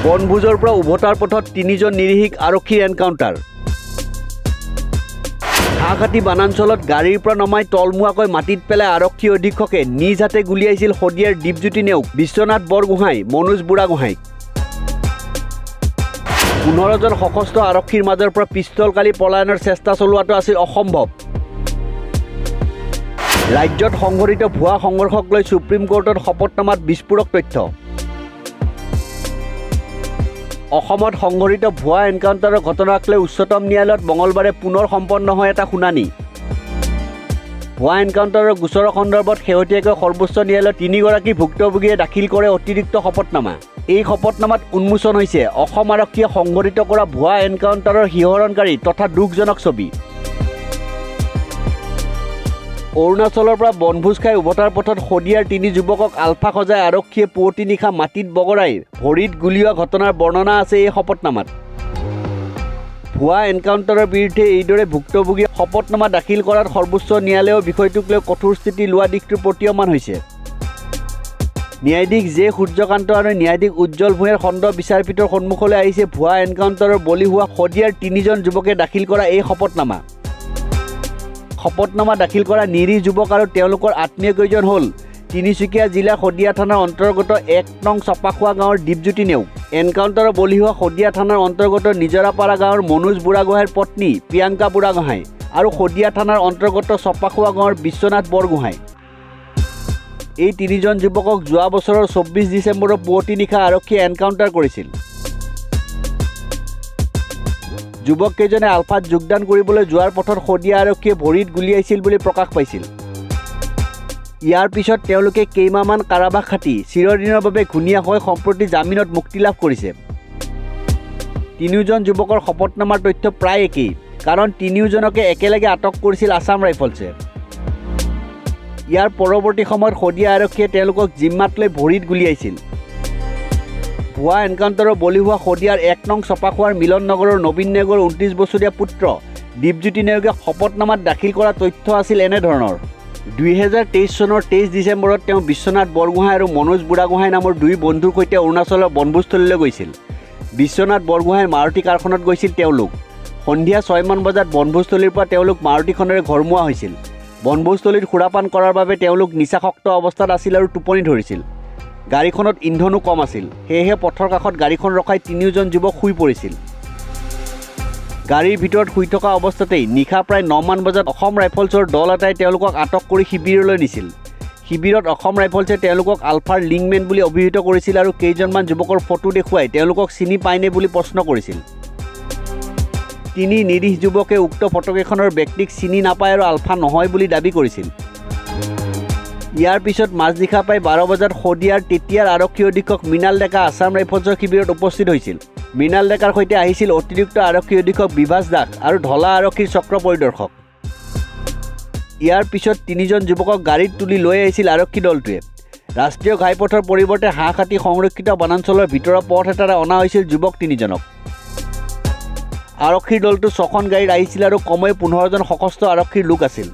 বনভোজৰ পৰা উভতাৰ পথত 3জন নিৰীহিক আৰক্ষীৰ এনকাউণ্টাৰ। হাঁহখাতি বনাঞ্চলত গাড়ীৰ পৰা নমাই তলমুৱাকৈ মাটিত পেলাই আৰক্ষী অধীক্ষকে নিজ হাতে গুলিয়াইছিল শদিয়াৰ দীপজ্যোতি নেওগ, বিশ্বনাথ বৰগোহাঁই, মনোজ বুঢ়াগোহাঁইক। 15জন সশস্ত্ৰ আৰক্ষীৰ মাজৰ পৰা পিষ্টল কালি পলায়নৰ চেষ্টা চলোৱাটো আছিল অসম্ভৱ। ৰাজ্যত সংঘটিত ভুৱা সংঘৰ্ষক লৈ সুপ্ৰিম কোৰ্টত শপতনামাত বিস্ফোৰক তথ্য। অসমত সংঘটিত ভুৱা এনকাউণ্টাৰৰ ঘটনাক লৈ উচ্চতম ন্যায়ালয়ত মঙলবাৰে পুনৰ সম্পন্ন হয় এটা শুনানি। ভুৱা এনকাউণ্টাৰৰ গোচৰৰ সন্দৰ্ভত শেহতীয়াকৈ সৰ্বোচ্চ ন্যায়ালয়ত 3গৰাকী ভুক্তভোগীয়ে দাখিল কৰে অতিৰিক্ত শপতনামা। এই শপতনামাত উন্মোচন হৈছে অসম আৰক্ষীয়ে সংঘটিত কৰা ভুৱা এনকাউণ্টাৰৰ শিহৰণকাৰী তথা দুখজনক ছবি। অৰুণাচলৰ পৰা বনভোজ খাই উভতাৰ পথত শদিয়াৰ 3 যুৱকক আলফা সজাই আৰক্ষীয়ে পুৱতি নিশা মাটিত বগৰাই ভৰিত গুলীয়া ঘটনাৰ বৰ্ণনা আছে এই শপতনামাত। ভুৱা এনকাউণ্টাৰৰ বিৰুদ্ধে এইদৰে ভুক্তভোগীয়ে শপতনামা দাখিল কৰাত সৰ্বোচ্চ ন্যায়ালয়েও বিষয়টোক লৈ কঠোৰ স্থিতি লোৱা দিশটো প্ৰতীয়মান হৈছে। ন্যায়াধীশ জে সূৰ্যকান্ত আৰু ন্যায়াধীশ উজ্জ্বল ভূঞাৰ খণ্ড বিচাৰপীঠৰ সন্মুখলৈ আহিছে ভুৱা এনকাউণ্টাৰৰ বলি হোৱা শদিয়াৰ 3জন যুৱকে দাখিল কৰা এই শপতনামা। শপতনামা দাখিল কৰা নিৰীহ যুৱক আৰু তেওঁলোকৰ আত্মীয় কেইজন হ'ল তিনিচুকীয়া জিলাৰ শদিয়া থানাৰ অন্তৰ্গত 1 নং চপাখোৱা গাঁৱৰ দীপজ্যোতি নেওগ, এনকাউণ্টাৰৰ বলি হোৱা শদিয়া থানাৰ অন্তৰ্গত নিজৰাপাৰা গাঁৱৰ মনোজ বুঢ়াগোহাঁইৰ পত্নী প্ৰিয়ংকা বুঢ়াগোহাঁই আৰু শদিয়া থানাৰ অন্তৰ্গত চপাখোৱা গাঁৱৰ বিশ্বনাথ বৰগোহাঁই। এই 3জন যুৱকক যোৱা বছৰৰ 24 ডিচেম্বৰৰ পুৱতি নিশা আৰক্ষীয়ে এনকাউণ্টাৰ কৰিছিল। যুৱককেইজনে আলফাত যোগদান কৰিবলৈ যোৱাৰ পথত শদিয়া আৰক্ষীয়ে ভৰিত গুলিয়াইছিল বুলি প্ৰকাশ পাইছিল। ইয়াৰ পিছত তেওঁলোকে কেইমাহমান কাৰাবাস খাটি চিৰদিনৰ বাবে ঘূণীয়া হৈ সম্প্ৰতি জামিনত মুক্তি লাভ কৰিছে। 3জন যুৱকৰ শপতনামাৰ তথ্য প্ৰায় একেই, কাৰণ 3জনকে একেলগে আটক কৰিছিল আছাম ৰাইফলছে। ইয়াৰ পৰৱৰ্তী সময়ত শদিয়া আৰক্ষীয়ে তেওঁলোকক জিম্মাত লৈ ভৰিত গুলিয়াইছিল। ভুৱা এনকাউণ্টাৰৰ বলি হোৱা শদিয়াৰ 1 নং চপাখোৱাৰ মিলন নগৰৰ নবীন নেওগৰ 29 বছৰীয়া পুত্ৰ দীপজ্যোতি নেওগে শপতনামাত দাখিল কৰা তথ্য আছিল এনেধৰণৰ। 2023 চনৰ 23 ডিচেম্বৰত তেওঁ বিশ্বনাথ বৰগোহাঁই আৰু মনোজ বুঢ়াগোহাঁই নামৰ 2 বন্ধুৰ সৈতে অৰুণাচলৰ বনভোজস্থলীলৈ গৈছিল। বিশ্বনাথ বৰগোহাঁইৰ মাৰুতি কাৰখনত গৈছিল তেওঁলোক। সন্ধিয়া 6 মান বজাত বনভোজস্থলীৰ পৰা তেওঁলোক মাৰুতিখনেৰে ঘৰমুৱা হৈছিল। বনভোজস্থলীত সুৰাপান কৰাৰ বাবে তেওঁলোক নিচাসক্ত অৱস্থাত আছিল আৰু টোপনি ধৰিছিল। গাড়ীখনত ইন্ধনো কম আছিল, সেয়েহে পথৰ কাষত গাড়ীখন ৰখাই 3জন যুৱক শুই পৰিছিল। গাড়ীৰ ভিতৰত শুই থকা অৱস্থাতেই নিশা প্ৰায় 9 মান বজাত অসম ৰাইফলছৰ দল এটাই তেওঁলোকক আটক কৰি শিবিৰলৈ নিছিল। শিবিৰত অসম ৰাইফলছে তেওঁলোকক আলফাৰ লিংকমেন বুলি অভিহিত কৰিছিল আৰু কেইজনমান যুৱকৰ ফটো দেখুৱাই তেওঁলোকক চিনি পায়নে বুলি প্ৰশ্ন কৰিছিল। 3 নিৰীহ যুৱকে উক্ত ফটোকেইখনৰ ব্যক্তিক চিনি নাপায় আৰু আলফা নহয় বুলি দাবী কৰিছিল। ইয়াৰ পিছত মাজনিশা প্ৰায় 12 বজাত শদিয়াৰ তেতিয়াৰ আৰক্ষী অধীক্ষক মৃণাল ডেকা আছাম ৰাইফলছৰ শিবিৰত উপস্থিত হৈছিল। মৃণাল ডেকাৰ সৈতে আহিছিল অতিৰিক্ত আৰক্ষী অধীক্ষক বিভাস দাস আৰু ঢলা আৰক্ষীৰ চক্ৰ পৰিদৰ্শক। ইয়াৰ পিছত 3জন যুৱকক গাড়ীত তুলি লৈ আহিছিল আৰক্ষী দলটোৱে। ৰাষ্ট্ৰীয় ঘাইপথৰ পৰিৱৰ্তে হাঁহখাতি সংৰক্ষিত বনাঞ্চলৰ ভিতৰৰ পথ এটাৰে অনা হৈছিল যুৱক 3জনক। আৰক্ষীৰ দলটো 6খন গাড়ীত আহিছিল আৰু কমেও 15জন সশস্ত্ৰ আৰক্ষীৰ লোক আছিল।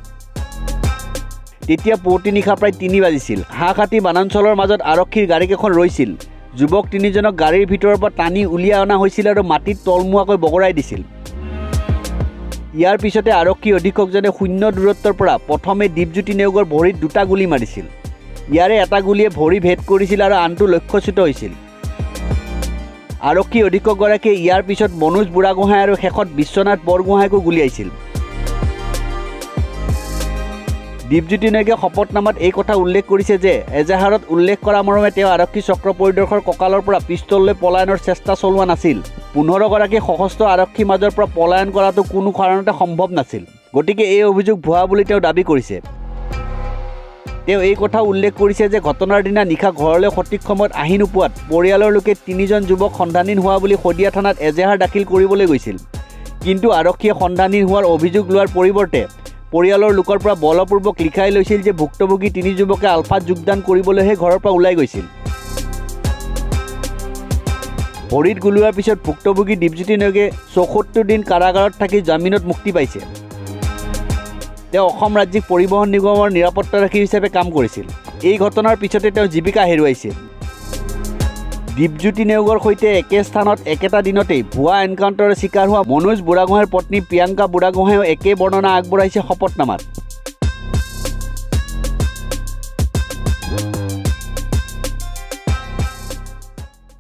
তেতিয়া পুৱতি নিশা প্ৰায় 3 বাজিছিল। হাঁহখাতি বনাঞ্চলৰ মাজত আৰক্ষীৰ গাড়ীকেইখন ৰৈছিল। যুৱক 3জনক গাড়ীৰ ভিতৰৰ পৰা টানি উলিয়াই অনা হৈছিল আৰু মাটিত তলমুৱাকৈ বগৰাই দিছিল। ইয়াৰ পিছতে আৰক্ষী অধীক্ষকজনে শূন্য দূৰত্বৰ পৰা প্ৰথমে দীপজ্যোতি নেওগৰ ভৰিত 2টা গুলী মাৰিছিল। ইয়াৰে এটা গুলীয়ে ভৰি ভেদ কৰিছিল আৰু আনটো লক্ষ্যচ্যুত হৈছিল। আৰক্ষী অধীক্ষকগৰাকীয়ে ইয়াৰ পিছত মনোজ বুঢ়াগোহাঁই আৰু শেষত বিশ্বনাথ বৰগোহাঁইকো গুলিয়াইছিল। দীপজ্যোতি নেওগে শপতনামাত এই কথা উল্লেখ কৰিছে যে এজাহাৰত উল্লেখ কৰা মৰ্মে তেওঁ আৰক্ষী চক্ৰ পৰিদৰ্শকৰ কঁকালৰ পৰা পিষ্টল লৈ পলায়নৰ চেষ্টা চলোৱা নাছিল। 15গৰাকী সশস্ত্ৰ আৰক্ষীৰ মাজৰ পৰা পলায়ন কৰাটো কোনো কাৰণতে সম্ভৱ নাছিল। গতিকে এই অভিযোগ ভুৱা বুলি তেওঁ দাবী কৰিছে। তেওঁ এই কথা উল্লেখ কৰিছে যে ঘটনাৰ দিনা নিশা ঘৰলৈ সঠিক সময়ত আহি নোপোৱাত পৰিয়ালৰ লোকে 3জন যুৱক সন্ধানহীন হোৱা বুলি শদিয়া থানাত এজাহাৰ দাখিল কৰিবলৈ গৈছিল। কিন্তু আৰক্ষীয়ে সন্ধানহীন হোৱাৰ অভিযোগ লোৱাৰ পৰিৱৰ্তে পৰিয়ালৰ লোকৰ পৰা বলপূৰ্বক লিখাই লৈছিল যে ভুক্তভোগী 3 যুৱকে আলফাত যোগদান কৰিবলৈহে ঘৰৰ পৰা ওলাই গৈছিল। ভৰিত গুলোৱাৰ পিছত ভুক্তভোগী দীপজ্যোতি নেওগে ৭৪ দিন কাৰাগাৰত থাকি জামিনত মুক্তি পাইছে। তেওঁ অসম ৰাজ্যিক পৰিবহণ নিগমৰ নিৰাপত্তাৰক্ষী হিচাপে কাম কৰিছিল। এই ঘটনাৰ পিছতে তেওঁ জীৱিকা হেৰুৱাইছিল। দীপজ্যোতি নেওগৰ সৈতে একে স্থানত একেটা দিনতেই ভুৱা এনকাউণ্টাৰৰ চিকাৰ হোৱা মনোজ বুঢ়াগোহাঁইৰ পত্নী প্ৰিয়ংকা বুঢ়াগোহাঁইও একে বৰ্ণনা আগবঢ়াইছে শপতনামাত।